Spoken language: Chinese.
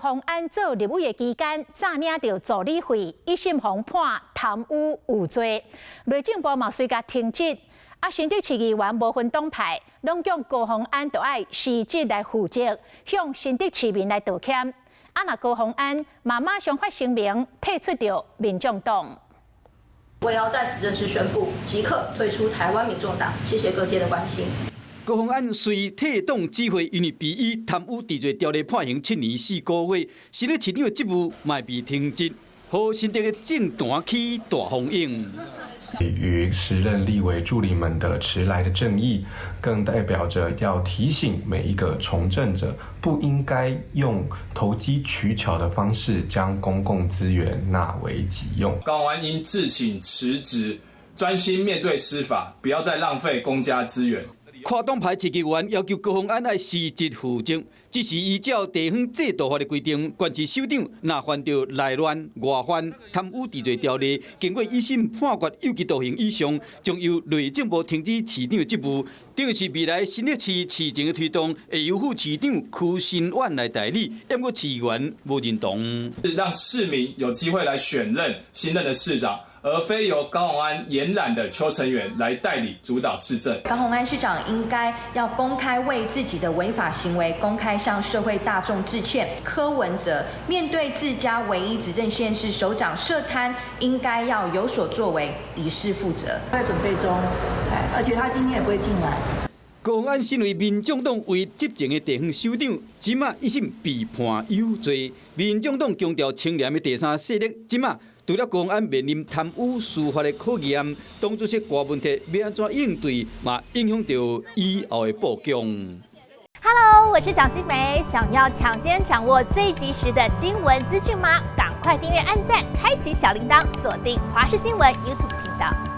鸿安做立委的期间，诈领到助理费，一审被判贪污有罪。内政部嘛随甲停职，新竹市议员无分党派，拢叫高鸿安就要辞职来负责，向新竹市民来道歉。那高鸿安马上发声明，退出到民众党。我也要在此正式宣布，即刻退出台湾民众党。谢谢各界的关心。 高鸿安随退党指挥，因为被以贪污治罪条例判刑7年4个月，新竹市长的职务嘛被停职，和新竹的政坛起大风影。与时任立委助理们的迟来的正义，更代表着要提醒每一个从政者，不应该用投机取巧的方式将公共资源纳为己用。高鸿安应自请辞职，专心面对司法，不要再浪费公家资源。 跨党派市议员要求高鸿安要辞职负责，只是依照地方制度法的规定，县市首长若犯着内乱、外犯、贪污治罪条例，经过一审判决有期徒刑以上，将由内政部停止市长的职务。等于是未来新竹市市政的推动，会由副市长柯新婉来代理，要过市议员无认同。让市民有机会来选任新任的市长。 而非由高鸿安延揽的邱成元来代理主导市政。高鸿安市长应该要公开为自己的违法行为公开向社会大众致歉。柯文哲面对自家唯一执政县市首长涉贪，应该要有所作为，以示负责。在准备中，而且他今天也不会进来。 高鸿安身为民众党为执政的地方首长，即马一审被判有罪。民众党强调清廉的第三势力，即马。 除了高鸿安面临贪污司法的考验，当这些大问题要安怎应对，嘛影响到以后的布局。Hello， 我是蒋欣梅。想要抢先掌握最及时的新闻资讯吗？赶快订阅、按赞、开启小铃铛，锁定华视新闻 YouTube 频道。